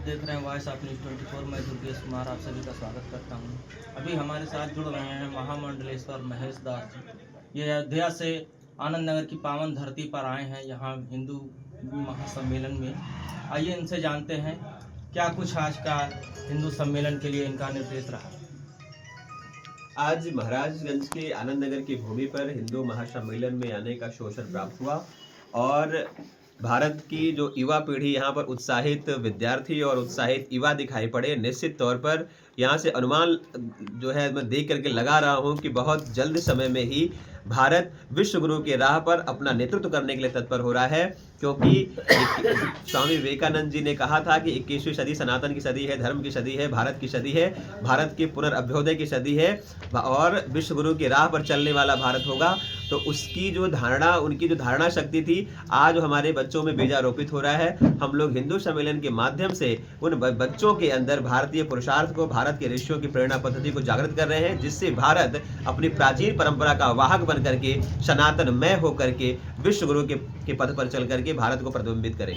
देख रहे हैं वॉइस ऑफ न्यूज़ 24। मैं दुर्गेश कुमार आप सभी का स्वागत करता हूं। अभी हमारे साथ जुड़ रहे हैं महामंडलेश्वर महेश दास जी। ये अयोध्या से आनंद नगर की पावन धरती पर आए हैं, यहाँ हिंदू महासम्मेलन में। आइए इनसे जानते हैं क्या कुछ आज का हिंदू सम्मेलन के लिए इनका निर्देश रहा। आज महाराजगंज के आनंद नगर की भूमि पर हिंदू महासम्मेलन में आने का अवसर प्राप्त हुआ और भारत की जो युवा पीढ़ी यहाँ पर उत्साहित विद्यार्थी और उत्साहित युवा दिखाई पड़े। निश्चित तौर पर यहाँ से अनुमान जो है मैं देख करके लगा रहा हूँ कि बहुत जल्द समय में ही भारत विश्व गुरु के राह पर अपना नेतृत्व करने के लिए तत्पर हो रहा है, क्योंकि स्वामी विवेकानंद जी ने कहा था कि 21वीं सदी सनातन की सदी है, धर्म की सदी है, भारत की सदी है, भारत की पुनर्अभ्युदय की सदी है और विश्व गुरु के राह पर चलने वाला भारत होगा। तो उसकी जो धारणा, उनकी जो धारणा शक्ति थी, आज हमारे बच्चों में बीजारोपित हो रहा है। हम लोग हिंदू सम्मेलन के माध्यम से उन बच्चों के अंदर भारतीय पुरुषार्थ को, भारत के ऋषियों की प्रेरणा पद्धति को जागृत कर रहे हैं, जिससे भारत अपनी प्राचीन परंपरा का वाहक बन करके, सनातनमय होकर के, विश्व गुरु के पद पर चल करके भारत को प्रतिबिंबित करे।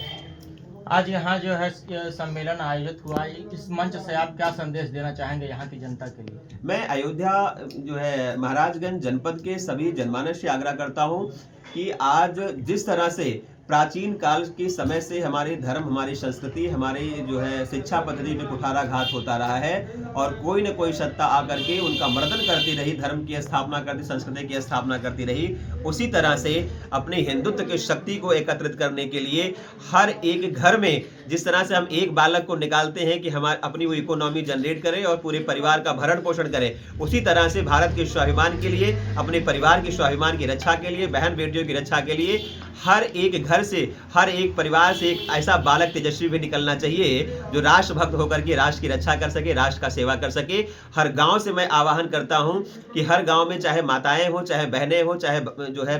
आज यहाँ जो है सम्मेलन आयोजित हुआ, इस मंच से आप क्या संदेश देना चाहेंगे यहाँ की जनता के लिए? मैं अयोध्या जो है महाराजगंज जनपद के सभी जनमानस से आग्रह करता हूँ कि आज जिस तरह से प्राचीन काल के समय से हमारे धर्म, हमारी संस्कृति, हमारी जो है शिक्षा पद्धति में कुठाराघात होता रहा है और कोई न कोई सत्ता आकर के उनका मर्दन करती रही, धर्म की स्थापना करती, संस्कृति की स्थापना करती रही, उसी तरह से अपने हिंदुत्व की शक्ति को एकत्रित करने के लिए हर एक घर में जिस तरह से हम एक बालक को निकालते हैं कि हमारे अपनी वो इकोनॉमी जनरेट करे और पूरे परिवार का भरण पोषण करे, उसी तरह से भारत के स्वाभिमान के लिए, अपने परिवार के स्वाभिमान की रक्षा के लिए, बहन बेटियों की रक्षा के लिए हर एक घर से, हर एक परिवार से एक ऐसा बालक तेजस्वी भी निकलना चाहिए जो राष्ट्रभक्त होकर के राष्ट्र की रक्षा कर सके, राष्ट्र का सेवा कर सके। हर गांव से मैं आह्वान करता हूं कि हर गांव में चाहे माताएं हो, चाहे बहनें हो, चाहे जो है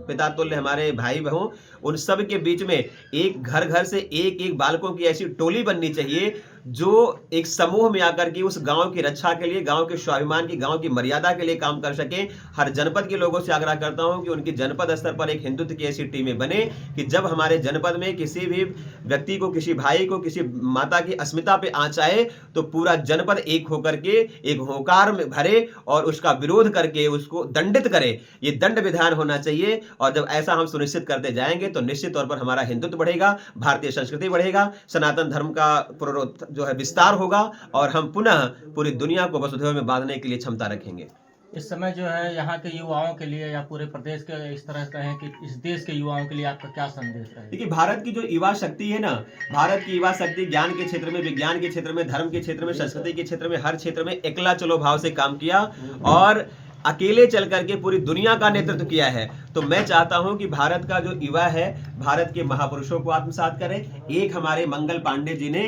पिता तुल्य हमारे भाई बहन, उन सब के बीच में एक घर घर से एक एक बालकों की ऐसी टोली बननी चाहिए जो एक समूह में आकर के उस गांव की रक्षा के लिए, गांव के स्वाभिमान की, गांव की मर्यादा के लिए काम कर सके। हर जनपद के लोगों से आग्रह करता हूं कि उनकी जनपद स्तर पर एक हिंदुत्व की ऐसी टीमें बने कि जब हमारे जनपद में किसी भी व्यक्ति को, किसी भाई को, किसी माता की अस्मिता पे आंच आए तो पूरा जनपद एक होकर के एक होकार में भरे और उसका विरोध करके उसको दंडित करे। ये दंड विधान होना चाहिए और जब ऐसा हम सुनिश्चित करते जाएंगे तो निश्चित तौर पर हमारा हिंदुत्व बढ़ेगा, भारतीय संस्कृति बढ़ेगा, सनातन धर्म का जो है विस्तार होगा और हम पुनः पूरी दुनिया को वसुधैव में बांधने के लिए क्षमता रखेंगे। इस समय जो है यहाँ के युवाओं के लिए या पूरे प्रदेश के, इस तरह कहें कि इस देश के युवाओं के लिए आपका क्या संदेश है? देखिए, भारत की जो युवा शक्ति है ना, भारत की युवा शक्ति ज्ञान के क्षेत्र में, विज्ञान के क्षेत्र में, धर्म के क्षेत्र में, संस्कृति के क्षेत्र में, हर क्षेत्र में एकला चलो भाव से काम किया और अकेले चल करके पूरी दुनिया का नेतृत्व किया है। तो मैं चाहता हूं कि भारत का जो युवा है भारत के महापुरुषों को आत्मसात करे। एक हमारे मंगल पांडे जी ने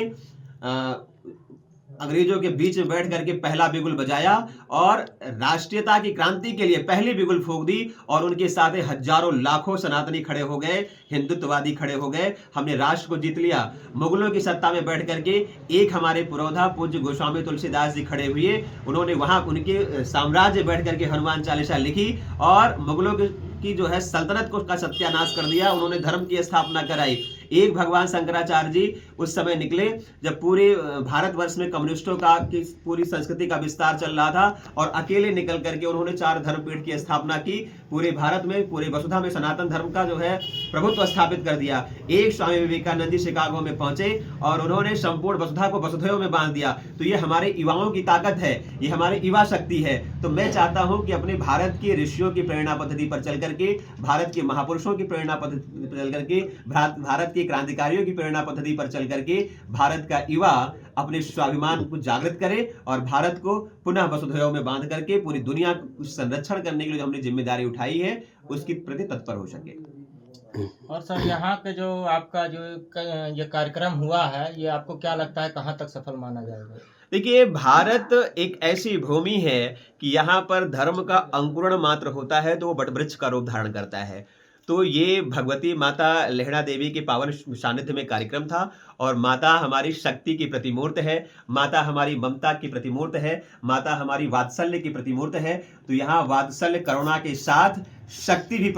अंग्रेजों के बीच में बैठ करके पहला बिगुल बजाया और राष्ट्रीयता की क्रांति के लिए पहली बिगुल फूंक दी और उनके साथ हजारों लाखों सनातनी खड़े हो गए, हिंदुत्ववादी खड़े हो गए, हमने राष्ट्र को जीत लिया। मुगलों की सत्ता में बैठ करके एक हमारे पुरोधा पूज्य गोस्वामी तुलसीदास जी खड़े हुए, उन्होंने वहां उनके साम्राज्य बैठ करके हनुमान चालीसा लिखी और मुगलों की जो है सल्तनत को का सत्यानाश कर दिया। उन्होंने धर्म की स्थापना कराई। एक भगवान शंकराचार्य जी उस समय निकले जब पूरे भारतवर्ष में कम्युनिस्टों का की पूरी संस्कृति का विस्तार चल रहा था और अकेले निकल करके उन्होंने 4 धर्मपीठ की स्थापना की। पूरे भारत में, पूरे वसुधा में सनातन धर्म का जो है प्रभुत्व स्थापित कर दिया। एक स्वामी विवेकानंद जी शिकागो में पहुंचे और उन्होंने संपूर्ण वसुधा को वसुधैव में बांध दिया। तो ये हमारे युवाओं की ताकत है, ये हमारी युवा शक्ति है। तो मैं चाहता हूं कि अपने भारत के ऋषियों की प्रेरणा पद्धति पर चल करके, भारत के महापुरुषों की प्रेरणा पद्धति पर चल करके, भारत के क्रांतिकारियों की प्रेरणा पद्धति पर चल करके भारत का युवा अपने स्वाभिमान को जागृत करे और भारत को पुनः वसुधैव में बांध करके पूरी दुनिया को संरक्षण करने के लिए जो हमने जिम्मेदारी उठाई है उसकी प्रति तत्पर हो सके। और सर, यहाँ के जो आपका जो ये कार्यक्रम हुआ है, ये आपको क्या लगता है कहाँ तक सफल माना जाएगा? देखिए, भारत एक ऐसी भूमि है कि यहाँ पर धर्म का अंकुरण मात्र होता है तो वो वटवृक्ष का रूप धारण करता है। तो ये भगवती माता लेहड़ा देवी के पावन सानिध्य में कार्यक्रम था और माता हमारी शक्ति की प्रतिमूर्त है, माता हमारी ममता की प्रतिमूर्त है, माता हमारी वात्सल्य की प्रतिमूर्त है। तो यहाँ वात्सल्य करुणा के साथ शक्ति भी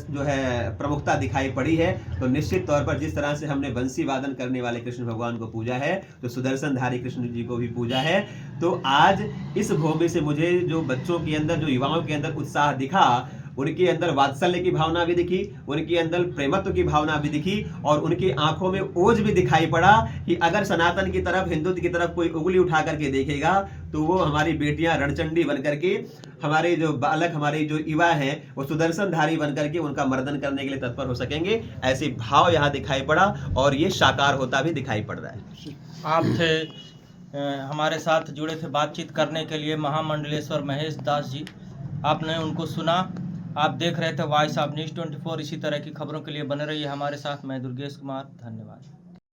जो है प्रमुखता दिखाई पड़ी है। तो निश्चित तौर पर जिस तरह से हमने बंसी वादन करने वाले कृष्ण भगवान को पूजा है, तो सुदर्शनधारी कृष्ण जी को भी पूजा है। तो आज इस भूमि से मुझे जो बच्चों के अंदर, जो युवाओं के अंदर उत्साह दिखा, उनके अंदर वात्सल्य की भावना भी दिखी, उनके अंदर प्रेमत्व की भावना भी दिखी, और उनकी आंखों में ओज भी दिखाई पड़ा कि अगर सनातन की तरफ, हिंदुत्व की तरफ कोई उंगली उठा करके देखेगा तो वो हमारी बेटियां रणचंडी बन करके, हमारे जो बालक, हमारे जो युवा हैं, वो सुदर्शनधारी बन करके उनका मर्दन करने के लिए तत्पर हो सकेंगे। ऐसे भाव यहाँ दिखाई पड़ा और ये साकार होता भी दिखाई पड़ रहा है। आप थे हमारे साथ जुड़े थे बातचीत करने के लिए महामंडलेश्वर महेश दास जी। आपने उनको सुना। आप देख रहे थे वॉइस ऑफ न्यूज़ 24। इसी तरह की खबरों के लिए बने रहिए हमारे साथ। मैं दुर्गेश कुमार, धन्यवाद।